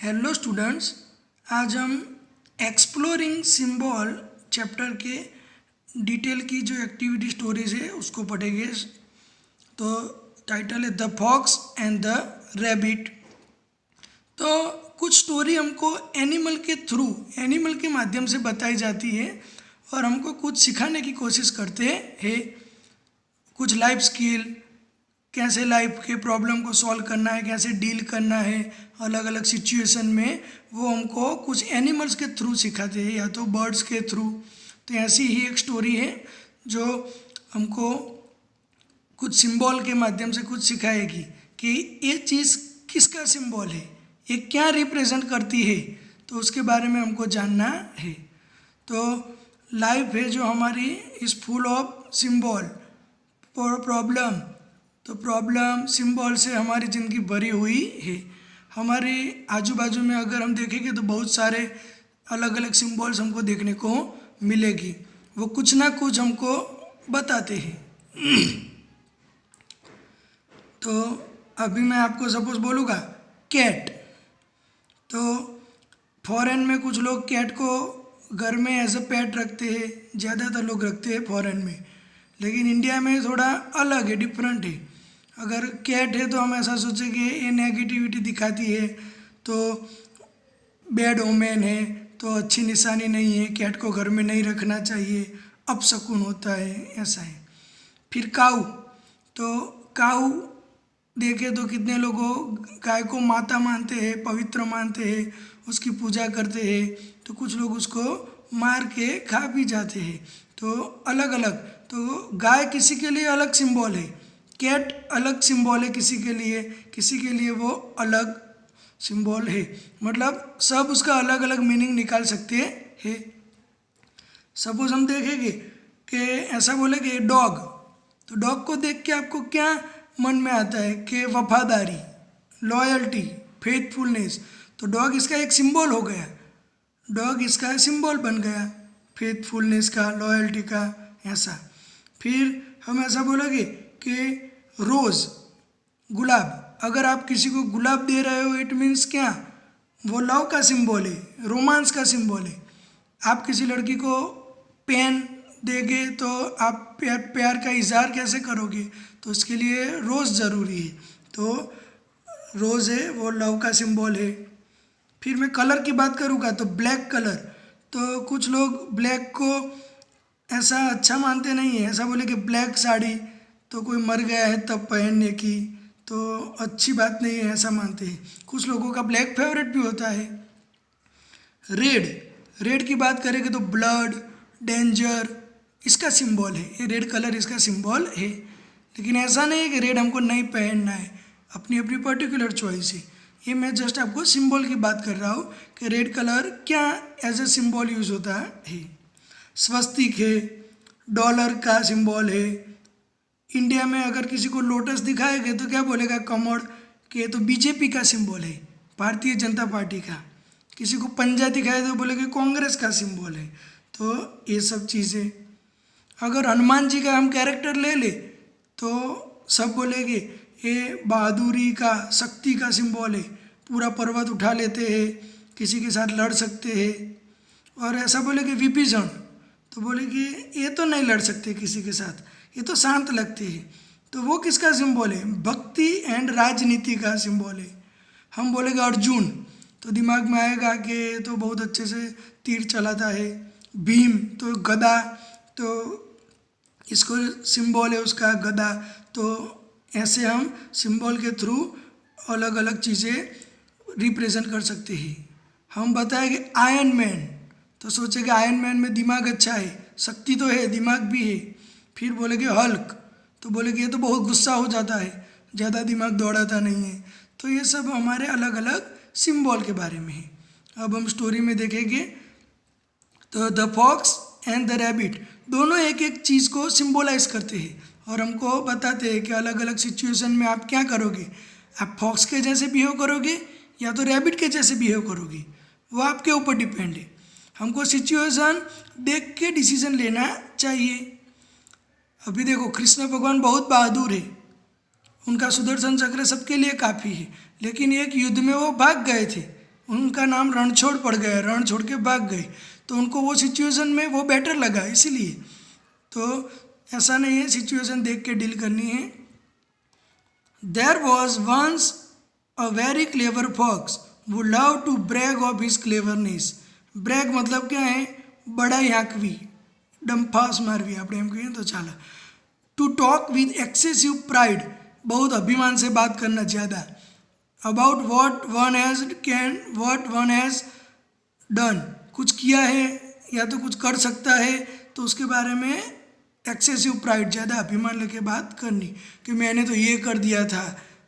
Hello students, आज हम exploring symbol chapter के डिटेल की जो एक्टिविटी स्टोरीज है उसको पढ़ेंगे। तो टाइटल है the fox and the rabbit. तो कुछ स्टोरी हमको एनिमल के माध्यम से बताई जाती है और हमको कुछ सिखाने की कोशिश करते हैं। कुछ लाइफ स्किल, कैसे लाइफ के प्रॉब्लम को सॉल्व करना है, कैसे डील करना है अलग अलग सिचुएशन में, वो हमको कुछ एनिमल्स के थ्रू सिखाते हैं या तो बर्ड्स के थ्रू। तो ऐसी ही एक स्टोरी है जो हमको कुछ सिंबल के माध्यम से कुछ सिखाएगी कि ये चीज़ किसका सिंबल है, ये क्या रिप्रेजेंट करती है, तो उसके बारे में हमको जानना है। तो लाइफ है जो हमारी is full of symbol problem. तो प्रॉब्लम सिंबल से हमारी ज़िंदगी भरी हुई है। हमारे आजू बाजू में अगर हम देखेंगे तो बहुत सारे अलग अलग सिंबल्स हमको देखने को मिलेगी, वो कुछ ना कुछ हमको बताते हैं। तो अभी मैं आपको सपोज बोलूँगा कैट। तो फॉरेन में कुछ लोग कैट को घर में एज अ पेट रखते हैं, ज़्यादातर लोग रखते हैं फॉरेन में, लेकिन इंडिया में थोड़ा अलग है, डिफरेंट है। अगर कैट है तो हम ऐसा सोचें कि ये नेगेटिविटी दिखाती है, तो बैड ओमेन है, तो अच्छी निशानी नहीं है, कैट को घर में नहीं रखना चाहिए, अपशकुन होता है, ऐसा है। फिर काऊ। तो काऊ देखे तो कितने लोगों गाय को माता मानते हैं, पवित्र मानते हैं, उसकी पूजा करते हैं, तो कुछ लोग उसको मार के खा भी जाते हैं। तो अलग अलग, तो गाय किसी के लिए अलग सिंबल है, कैट अलग सिंबल है किसी के लिए वो अलग सिंबल है। मतलब सब उसका अलग अलग मीनिंग निकाल सकते हैं। सपोज हम देखेंगे कि ऐसा बोले कि डॉग, तो डॉग को देख के आपको क्या मन में आता है कि वफादारी, लॉयल्टी, फेथफुलनेस। तो डॉग इसका एक सिंबल हो गया, डॉग इसका सिंबल बन गया फेथफुलनेस का, लॉयल्टी का, ऐसा। फिर हम ऐसा बोलेंगे कि रोज़, गुलाब, अगर आप किसी को गुलाब दे रहे हो इट मीन्स क्या, वो लव का सिंबल है, रोमांस का सिंबल है। आप किसी लड़की को पेन देंगे तो आप प्यार का इजहार कैसे करोगे, तो उसके लिए रोज़ ज़रूरी है। तो रोज़ है वो लव का सिंबल है। फिर मैं कलर की बात करूँगा तो ब्लैक कलर। तो कुछ लोग ब्लैक को ऐसा अच्छा मानते नहीं है, ऐसा बोले कि ब्लैक साड़ी तो कोई मर गया है तब पहनने की, तो अच्छी बात नहीं है, ऐसा मानते हैं। कुछ लोगों का ब्लैक फेवरेट भी होता है। रेड की बात करेंगे तो ब्लड, डेंजर इसका सिंबल है, ये रेड कलर इसका सिंबल है। लेकिन ऐसा नहीं है कि रेड हमको नहीं पहनना है, अपनी अपनी पर्टिकुलर चॉइस है। ये मैं जस्ट आपको सिंबल की बात कर रहा हूँ कि रेड कलर क्या एज ए सिंबल यूज़ होता है। स्वस्तिक है, डॉलर का सिंबल है। इंडिया में अगर किसी को लोटस दिखाएंगे तो क्या बोलेगा, कमल के, तो बीजेपी का सिंबल है, भारतीय जनता पार्टी का। किसी को पंजा दिखाए तो बोलेगा कांग्रेस का सिंबल है। तो ये सब चीज़ें, अगर हनुमान जी का हम कैरेक्टर ले ले तो सब बोलेंगे ये बहादुरी का, शक्ति का सिंबल है, पूरा पर्वत उठा लेते हैं, किसी के साथ लड़ सकते हैं। और ऐसा बोलेंगे विभीषण, तो बोले कि ये तो नहीं लड़ सकते किसी के साथ, ये तो शांत लगते हैं। तो वो किसका सिंबल है, भक्ति एंड राजनीति का सिंबल है। हम बोलेंगे अर्जुन, तो दिमाग में आएगा कि तो बहुत अच्छे से तीर चलाता है। भीम तो गदा, तो इसको सिंबल है उसका गदा। तो ऐसे हम सिंबल के थ्रू अलग अलग चीज़ें रिप्रेजेंट कर सकते हैं। हम बताएंगे आयरन मैन, तो सोचेंगे आयरन मैन में दिमाग अच्छा है, शक्ति तो है, दिमाग भी है। फिर बोलेंगे हल्क, तो बोलेंगे ये तो बहुत गुस्सा हो जाता है, ज़्यादा दिमाग दौड़ाता नहीं है। तो ये सब हमारे अलग अलग सिंबल के बारे में है। अब हम स्टोरी में देखेंगे तो the fox and the rabbit दोनों एक एक चीज़ को सिंबलाइज करते हैं और हमको बताते हैं कि अलग अलग सिचुएशन में आप क्या करोगे। आप फॉक्स के जैसे बिहेव करोगे या तो रैबिट के जैसे बिहेव करोगे, वो आपके ऊपर डिपेंड है। हमको सिचुएशन देख के डिसीजन लेना चाहिए। अभी देखो कृष्ण भगवान बहुत बहादुर है, उनका सुदर्शन चक्र सबके लिए काफ़ी है, लेकिन एक युद्ध में वो भाग गए थे, उनका नाम रणछोड़ पड़ गया, रण छोड़ के भाग गए, तो उनको वो सिचुएशन में वो बेटर लगा इसीलिए। तो ऐसा नहीं है, सिचुएशन देख के डील करनी है। There was once a very clever fox who love to brag of his cleverness. Brag मतलब क्या है, बड़ाई हांकवी, डंफास मारवी આપણે એમ કહીએ तो ચાલે। To talk with excessive pride, बहुत अभिमान से बात करना ज़्यादा। About what one has done, कुछ किया है या तो कुछ कर सकता है तो उसके बारे में एक्सेसिव प्राइड, ज़्यादा अभिमान लेके बात करनी कि मैंने तो ये कर दिया था,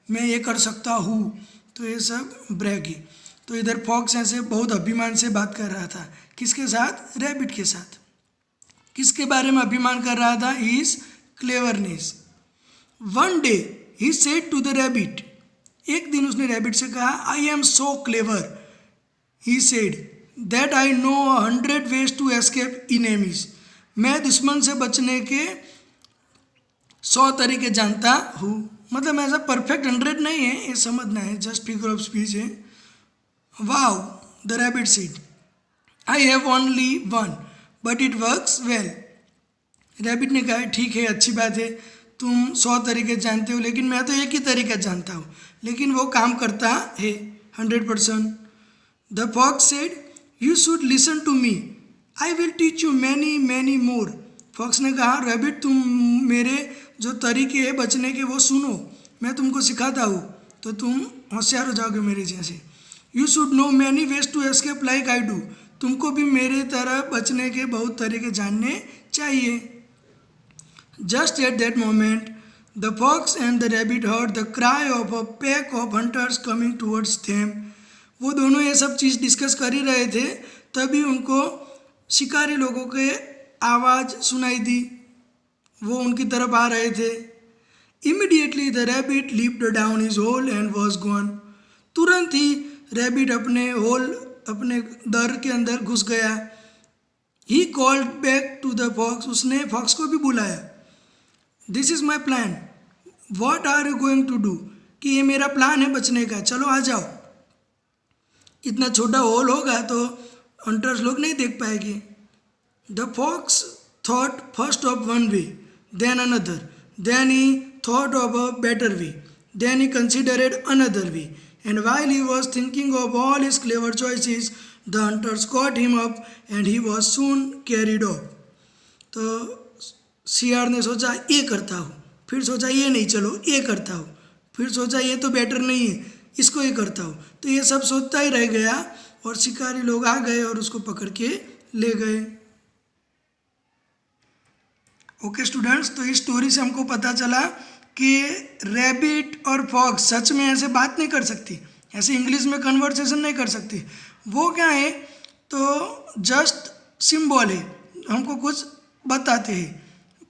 मैं ये कर सकता हूँ, तो ये सब ब्रैग है। तो इधर फॉक्स ऐसे बहुत अभिमान से बात कर रहा था, किसके साथ, रैबिट के साथ। किसके बारे में अभिमान कर रहा था, his cleverness. One day he said to the rabbit, एक दिन उसने रैबिट से कहा, I am so clever, he said that I know 100 ways to escape enemies, मैं दुश्मन से बचने के 100 तरीके जानता हूँ। मतलब ऐसा परफेक्ट 100 नहीं है, ये समझना है, जस्ट फिगर ऑफ स्पीच है। Wow, the rabbit said, I have only one but it works well. Rabbit ने कहा, ठीक है, अच्छी बात है, तुम 100 तरीके जानते हो, लेकिन मैं तो एक ही तरीका जानता हूँ, लेकिन वो काम करता है 100%। The fox said, you should listen to me, I will teach you many many more. Fox ने कहा, रैबिट तुम मेरे जो तरीके हैं बचने के वो सुनो, मैं तुमको सिखाता हूँ तो तुम होशियार हो जाओगे मेरे जैसे। You should know many ways to escape like I do, तुमको भी मेरे तरह बचने के बहुत तरीके जानने चाहिए। Just at that moment the fox and the rabbit heard the cry of a pack of hunters coming towards them. वो दोनों ये सब चीज़ डिस्कस कर ही रहे थे, तभी उनको शिकारी लोगों के आवाज़ सुनाई दी, वो उनकी तरफ आ रहे थे। Immediately the rabbit leaped down his hole and was gone, तुरंत ही रैबिट अपने होल, अपने दर के अंदर घुस गया। He called back to the fox, उसने फॉक्स को भी बुलाया। This is my plan, what are you going to do, कि ये मेरा प्लान है बचने का, चलो आ जाओ। इतना छोटा होल होगा तो हंटर्स लोग नहीं देख पाएंगे। The fox thought first of one way, then another, then he thought of a better way, then he considered another way, and while he was thinking of all his clever choices, the hunters caught him up and he was soon carried off. तो सियार ने सोचा ये करता हूँ, फिर सोचा ये नहीं, चलो ये करता हूँ, फिर सोचा ये तो बेटर नहीं है, इसको ये करता हूँ, तो ये सब सोचता ही रह गया और शिकारी लोग आ गए और उसको पकड़ के ले गए। ओके स्टूडेंट्स, तो इस स्टोरी से हमको पता चला कि रैबिट और फॉक्स सच में ऐसे बात नहीं कर सकती, ऐसे इंग्लिश में कन्वर्सेशन नहीं कर सकती। वो क्या है, तो जस्ट सिंबल है, हमको कुछ बताते हैं,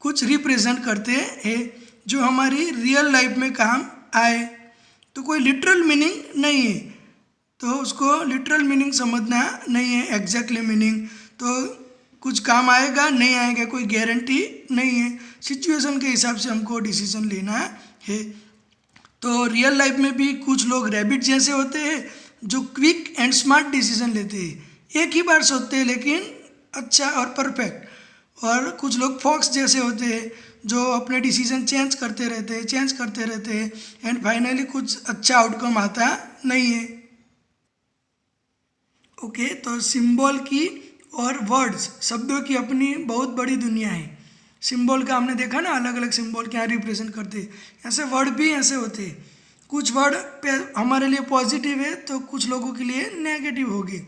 कुछ रिप्रेजेंट करते हैं जो हमारी रियल लाइफ में काम आए। तो कोई लिटरल मीनिंग नहीं है, तो उसको लिटरल मीनिंग समझना नहीं है, एग्जैक्टली मीनिंग, तो कुछ काम आएगा नहीं आएगा कोई गारंटी नहीं है। सिचुएशन के हिसाब से हमको डिसीजन लेना है। तो रियल लाइफ में भी कुछ लोग रैबिट जैसे होते हैं जो क्विक एंड स्मार्ट डिसीजन लेते हैं, एक ही बार सोचते हैं लेकिन अच्छा और परफेक्ट, और कुछ लोग फॉक्स जैसे होते हैं जो अपने डिसीजन चेंज करते रहते हैं एंड फाइनली कुछ अच्छा आउटकम आता नहीं है। ओके, तो सिंबल की और वर्ड्स, शब्दों की अपनी बहुत बड़ी दुनिया है। सिंबल का हमने देखा ना, अलग अलग सिंबल क्या रिप्रेजेंट करते हैं, ऐसे वर्ड भी ऐसे होते हैं। कुछ वर्ड पे हमारे लिए पॉजिटिव है तो कुछ लोगों के लिए नेगेटिव होगी।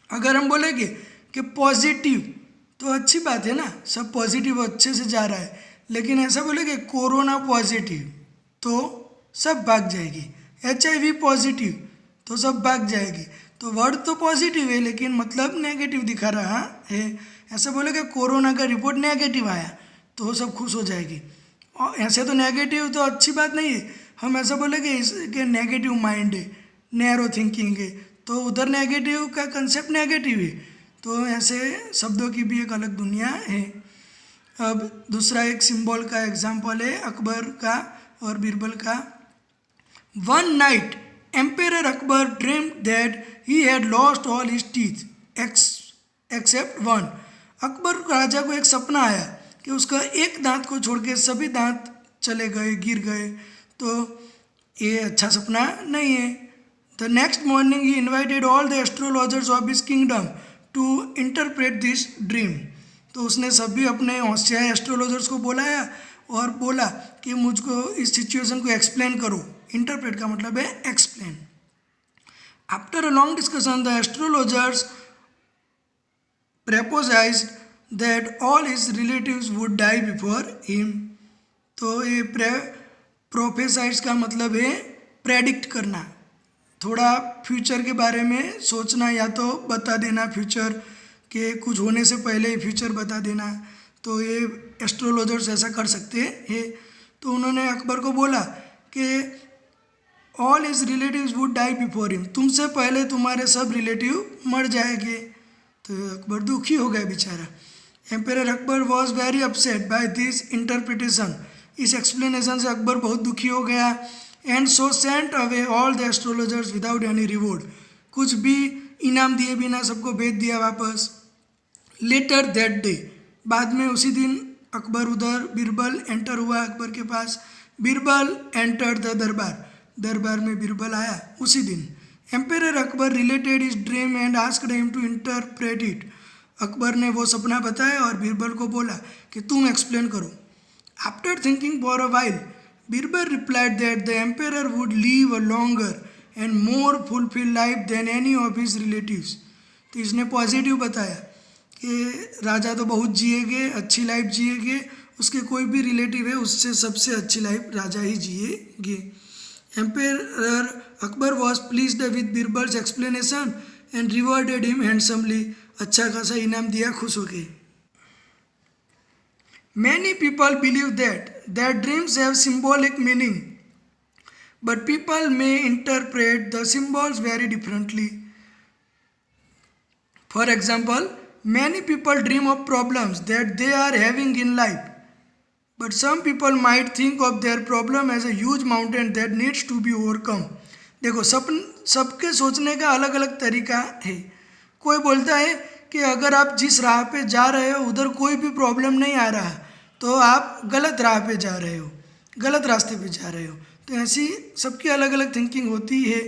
अगर हम बोलेंगे कि पॉजिटिव तो अच्छी बात है ना, सब पॉजिटिव अच्छे से जा रहा है, लेकिन ऐसा बोलेंगे कोरोना पॉजिटिव तो सब भाग जाएगी, HIV पॉजिटिव तो सब भाग जाएगी। तो वर्ड तो पॉजिटिव है लेकिन मतलब नेगेटिव दिखा रहा है। ऐसे बोलेगा कोरोना का रिपोर्ट नेगेटिव आया तो सब खुश हो जाएगी, और ऐसे तो नेगेटिव तो अच्छी बात नहीं है। हम ऐसा बोलेंगे इसके नेगेटिव माइंड है, नैरो थिंकिंग है, तो उधर नेगेटिव का कंसेप्ट नेगेटिव है। तो ऐसे शब्दों की भी एक अलग दुनिया है। अब दूसरा एक सिंबल का एग्जाम्पल है अकबर का और बीरबल का। One night emperor Akbar dreamed that he had lost all his teeth except one. Akbar राजा को एक सपना आया कि उसका एक दांत को छोड़ के सभी दांत चले गए, गिर गए, तो ये अच्छा सपना नहीं है। The next morning he invited all the astrologers of his kingdom to interpret this dream. तो उसने सभी अपने होशियार एस्ट्रोलॉजर्स को बुलाया और बोला कि मुझको इस सिचुएशन को एक्सप्लेन करो। इंटरप्रेट का मतलब है explain. After a long discussion the astrologers prophesied that all his relatives would die before him। तो ये प्रोफेसाइड्स का मतलब है प्रेडिक्ट करना, थोड़ा फ्यूचर के बारे में सोचना, या तो बता देना फ्यूचर के कुछ होने से पहले ही फ्यूचर बता देना। तो ये एस्ट्रोलॉजर्स ऐसा कर सकते हैं। तो उन्होंने अकबर को बोला कि all his relatives would die before him, तुमसे पहले तुम्हारे सब रिलेटिव मर जाएंगे। तो अकबर दुखी हो गया बेचारा। Emperor Akbar was very upset by this interpretation, इस एक्सप्लेनेशन से अकबर बहुत दुखी हो गया। And so sent away all the astrologers without any reward, कुछ भी इनाम दिए बिना सबको भेज दिया वापस। लेटर दैट डे, बाद में उसी दिन अकबर उधर बीरबल एंटर हुआ अकबर के पास। बीरबल एंटर द दरबार, दरबार में बीरबल आया उसी दिन। Emperor Akbar related his dream and asked him to interpret it, Akbar ने वो सपना बताया और बीरबल को बोला कि तुम एक्सप्लेन करो। After thinking for a while Birbal replied that the emperor would live a longer and more fulfil life than any of his relatives. तो इसने पॉजिटिव बताया कि राजा तो बहुत जिएगे, अच्छी लाइफ जिएगे, उसके कोई भी रिलेटिव है उससे सबसे अच्छी लाइफ राजा ही जिएगे। Emperor Akbar was pleased with Birbal's explanation and rewarded him handsomely, अच्छा खासा इनाम दिया, खुश हो गए। Many people believe that dreams have symbolic meaning but people may interpret the symbols very differently. For example, many people dream of problems that they are having in life, but some people might think of their problem as a huge mountain that needs to be overcome। देखो सबके सोचने का अलग अलग तरीका है। कोई बोलता है कि अगर आप जिस राह पे जा रहे हो उधर कोई भी प्रॉब्लम नहीं आ रहा तो आप गलत राह पे जा रहे हो, गलत रास्ते पे जा रहे हो। तो ऐसी सबकी अलग अलग थिंकिंग होती है।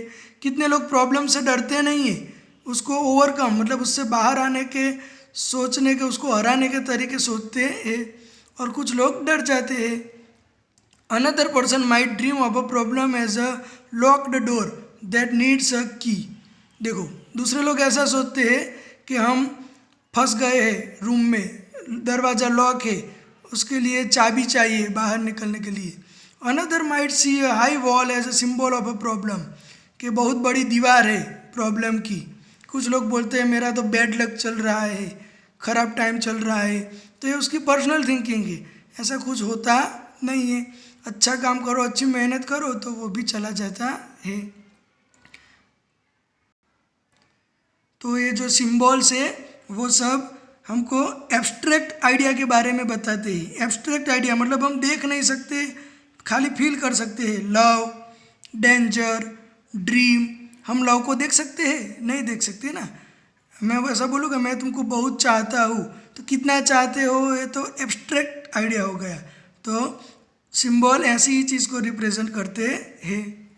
कितने लोग प्रॉब्लम से डरते नहीं हैं, उसको ओवरकम मतलब उससे बाहर आने के, सोचने के, उसको हराने के तरीके सोचते हैं, और कुछ लोग डर जाते हैं। Another person might dream of a problem as a locked door that needs a key. देखो दूसरे लोग ऐसा सोचते हैं कि हम फंस गए हैं रूम में, दरवाज़ा लॉक है, उसके लिए चाबी चाहिए बाहर निकलने के लिए। Another might see a high wall as a symbol of a problem, कि बहुत बड़ी दीवार है प्रॉब्लम की। कुछ लोग बोलते हैं मेरा तो बैड लक चल रहा है, ख़राब टाइम चल रहा है। तो ये उसकी पर्सनल थिंकिंग है, ऐसा कुछ होता नहीं है। अच्छा काम करो, अच्छी मेहनत करो तो वो भी चला जाता है। तो ये जो सिम्बॉल्स है वो सब हमको एब्स्ट्रैक्ट आइडिया के बारे में बताते हैं। एब्स्ट्रैक्ट आइडिया मतलब हम देख नहीं सकते, खाली फील कर सकते हैं। लव, डेंजर, ड्रीम, हम लव को देख सकते हैं? नहीं देख सकते ना। मैं वैसा बोलूँगा मैं तुमको बहुत चाहता हूँ, तो कितना चाहते हो ये तो एब्स्ट्रैक्ट आइडिया हो गया। तो सिंबल ऐसी ही चीज़ को रिप्रेजेंट करते हैं।